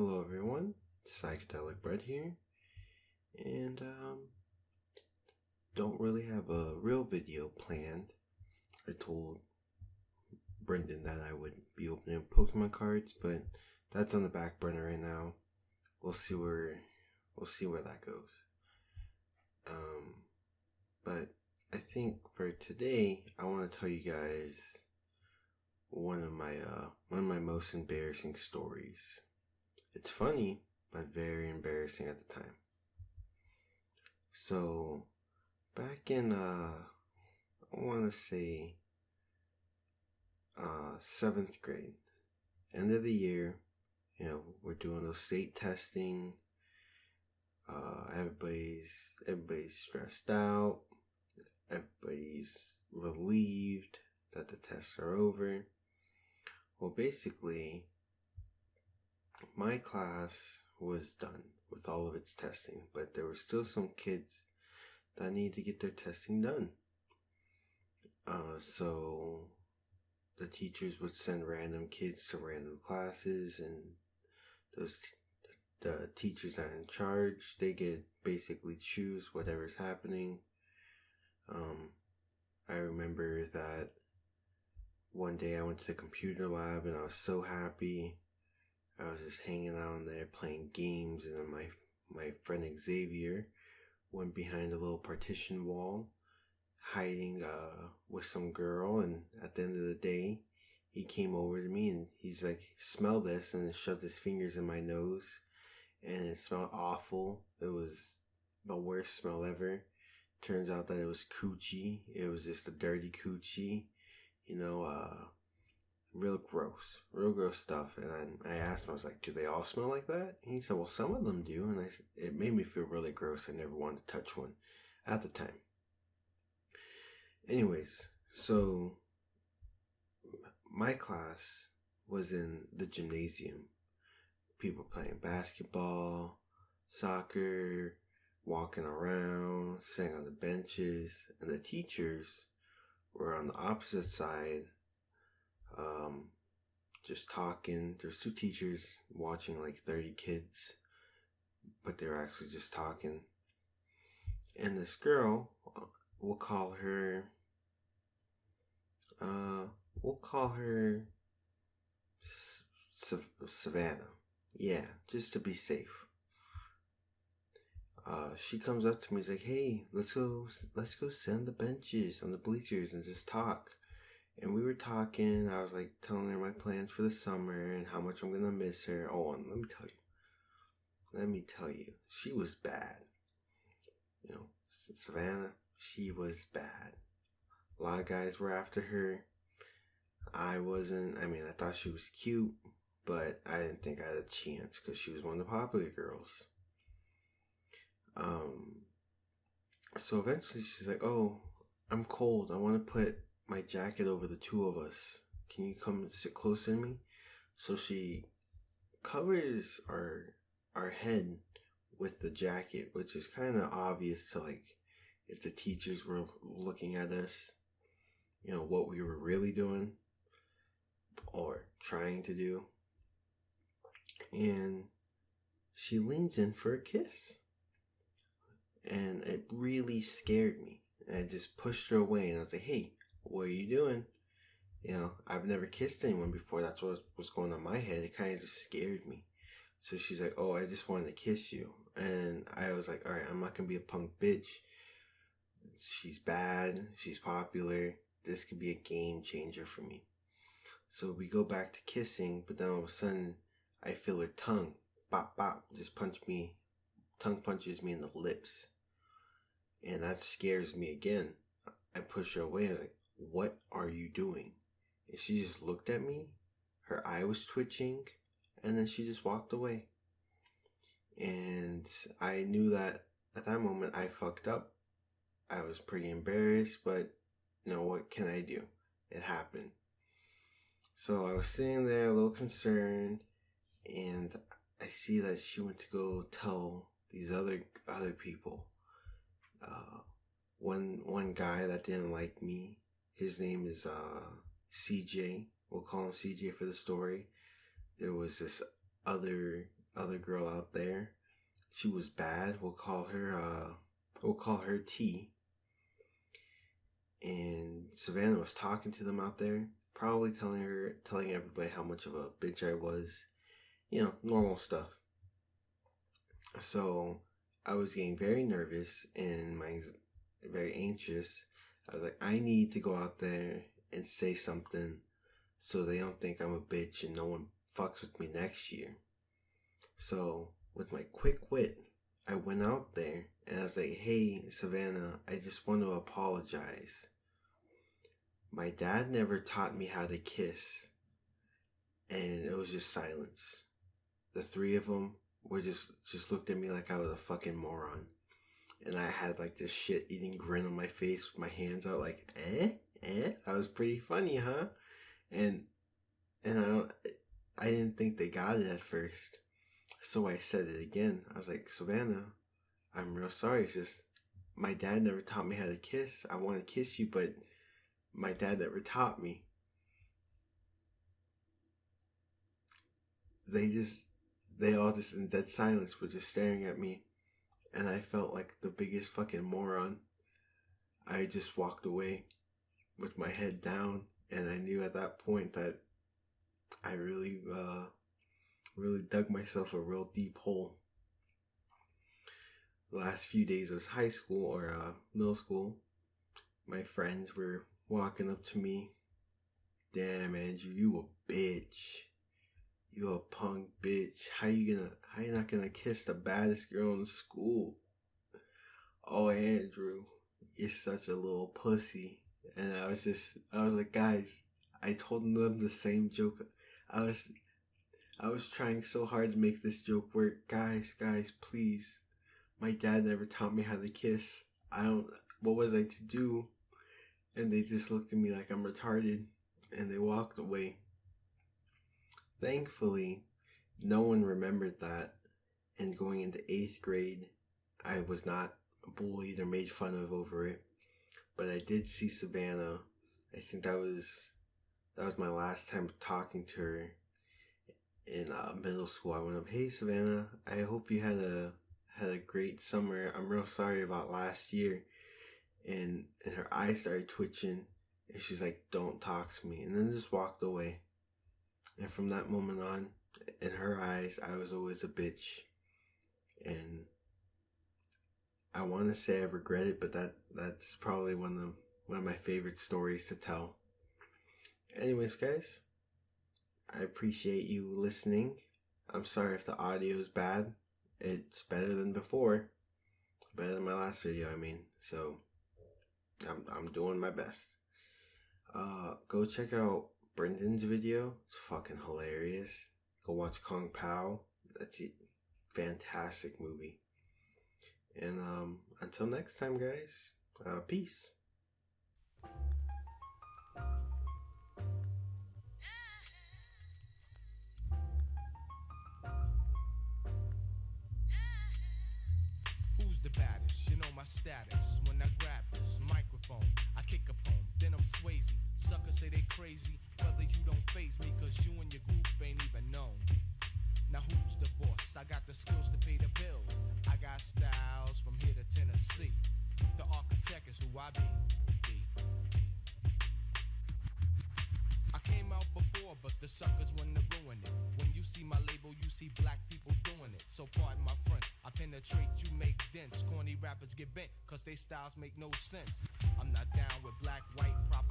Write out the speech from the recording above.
Hello everyone, Psychedelic Bread here, and don't really have a real video planned. I told Brendan that I would be opening Pokemon cards, but that's on the back burner right now. We'll see where that goes. But I think for today, I want to tell you guys one of my most embarrassing stories. It's funny, but very embarrassing at the time. So, back in, I want to say, 7th grade, end of the year, we're doing those state testing. Everybody's stressed out. Everybody's relieved that the tests are over. Well, basically, my class was done with all of its testing, but there were still some kids that needed to get their testing done. So the teachers would send random kids to random classes, and the teachers that are in charge, they get basically choose whatever's happening. I remember that one day I went to the computer lab and I was so happy. I was just hanging out in there playing games, and then my friend Xavier went behind a little partition wall, hiding with some girl, and at the end of the day, he came over to me and he's like, "Smell this," and then shoved his fingers in my nose, and it smelled awful. It was the worst smell ever. Turns out that it was coochie. It was just a dirty coochie, real gross stuff. And I asked him, I was like, "Do they all smell like that?" And he said, "Well, some of them do." And it made me feel really gross. I never wanted to touch one at the time. Anyways, so my class was in the gymnasium. People playing basketball, soccer, walking around, sitting on the benches, and the teachers were on the opposite side, just talking. There's 2 teachers watching like 30 kids, but they were actually just talking. And this girl, we'll call her Savannah. Yeah, just to be safe. She comes up to me, is like, "Hey, let's go sit on the benches, on the bleachers, and just talk." And we were talking. I was like telling her my plans for the summer and how much I'm gonna miss her. Oh, and let me tell you, she was bad. Savannah, she was bad. A lot of guys were after her. I wasn't. I mean, I thought she was cute, but I didn't think I had a chance because she was one of the popular girls. So eventually she's like, "Oh, I'm cold. I want to put my jacket over the 2 of us. Can you come and sit closer to me?" So she covers our head with the jacket, which is kind of obvious to, like, if the teachers were looking at us, what we were really doing or trying to do. And she leans in for a kiss. And it really scared me. And I just pushed her away, and I was like, "Hey, what are you doing?" I've never kissed anyone before. That's what was going on in my head. It kind of just scared me. So she's like, "Oh, I just wanted to kiss you." And I was like, "All right, I'm not going to be a punk bitch. She's bad. She's popular. This could be a game changer for me." So we go back to kissing, but then all of a sudden, I feel her tongue, bop, bop, just tongue punches me in the lips. And that scares me again. I push her away. I was like, "What are you doing?" And she just looked at me. Her eye was twitching. And then she just walked away. And I knew that at that moment I fucked up. I was pretty embarrassed, but what can I do? It happened. So I was sitting there a little concerned, and I see that she went to go tell these other people. One guy that didn't like me, his name is CJ. We'll call him CJ for the story. There was this other other girl out there. She was bad. We'll call her T. And Savannah was talking to them out there, probably telling everybody how much of a bitch I was. You know, normal stuff. So I was getting very nervous and very anxious. I was like, I need to go out there and say something so they don't think I'm a bitch and no one fucks with me next year. So with my quick wit, I went out there and I was like, hey, Savannah, I just want to apologize. My dad never taught me how to kiss. And it was just silence. The three of them were just looked at me like I was a fucking moron. And I had like this shit-eating grin on my face with my hands out like, That was pretty funny, huh? And I didn't think they got it at first. So I said it again. I was like, Savannah, I'm real sorry. It's just my dad never taught me how to kiss. I want to kiss you, but my dad never taught me. They all just in dead silence were just staring at me. And I felt like the biggest fucking moron. I just walked away with my head down. And I knew at that point that I really dug myself a real deep hole. The last few days of high school or middle school, my friends were walking up to me. Damn, Andrew, you a bitch. You a punk bitch. How you not gonna kiss the baddest girl in school? Oh, Andrew, you're such a little pussy. And I was like, guys, I told them the same joke. I was trying so hard to make this joke work. Guys, please. My dad never taught me how to kiss. What was I to do? And they just looked at me like I'm retarded. And they walked away. Thankfully, no one remembered that. And going into 8th grade, I was not bullied or made fun of over it. But I did see Savannah. I think that was my last time talking to her in middle school. I went up, hey Savannah, I hope you had a great summer. I'm real sorry about last year. And her eyes started twitching. And she's like, don't talk to me. And then just walked away. And from that moment on, in her eyes, I was always a bitch. And I want to say I regret it, but that's probably one of my favorite stories to tell. Anyways, guys, I appreciate you listening. I'm sorry if the audio is bad. It's better than before. Better than my last video, I mean. So, I'm doing my best. Go check out Brendan's video. It's fucking hilarious. Go watch Kung Pao. That's it. Fantastic movie. And until next time, guys. Peace. Who's the baddest? You know my status. When I grab this microphone, I kick a poem, then I'm Swayze. Suckers say they crazy, brother, you don't faze me, cause you and your group ain't even known. Now who's the boss? I got the skills to pay the bills. I got styles from here to Tennessee. The architect is who I be. I came out before, but the suckers wanna ruin it. When you see my label, you see black people doing it. So pardon my French, I penetrate, you make dents. Corny rappers get bent, cause they styles make no sense. I'm not down with black, white, proper